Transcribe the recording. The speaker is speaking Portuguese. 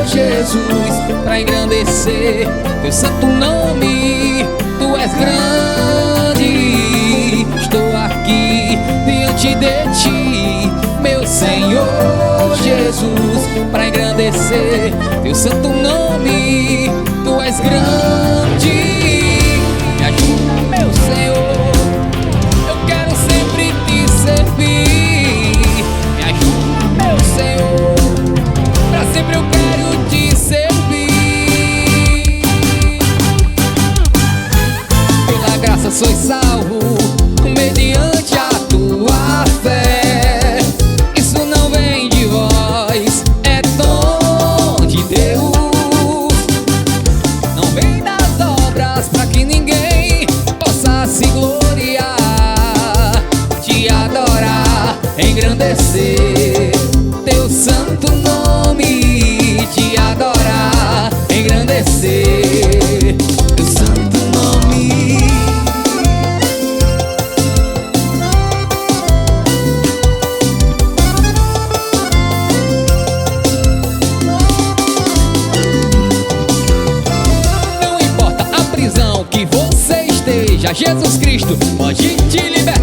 Jesus, pra engrandecer teu santo nome. Tu és grande, estou aqui diante de ti, meu Senhor Jesus, pra engrandecer teu santo nome. Tu és grande, me ajuda, meu Senhor, eu quero sempre te servir. Me ajuda, meu Senhor, pra sempre eu quero te servir. Pela graça sois salvo, mediante a tua fé. Isso não vem de vós, é dom de Deus. Não vem das obras, pra que ninguém possa se gloriar. Te adorar, engrandecer teu santo nome. Te adorar, engrandecer teu santo nome. Não importa a prisão que você esteja, Jesus Cristo pode te libertar.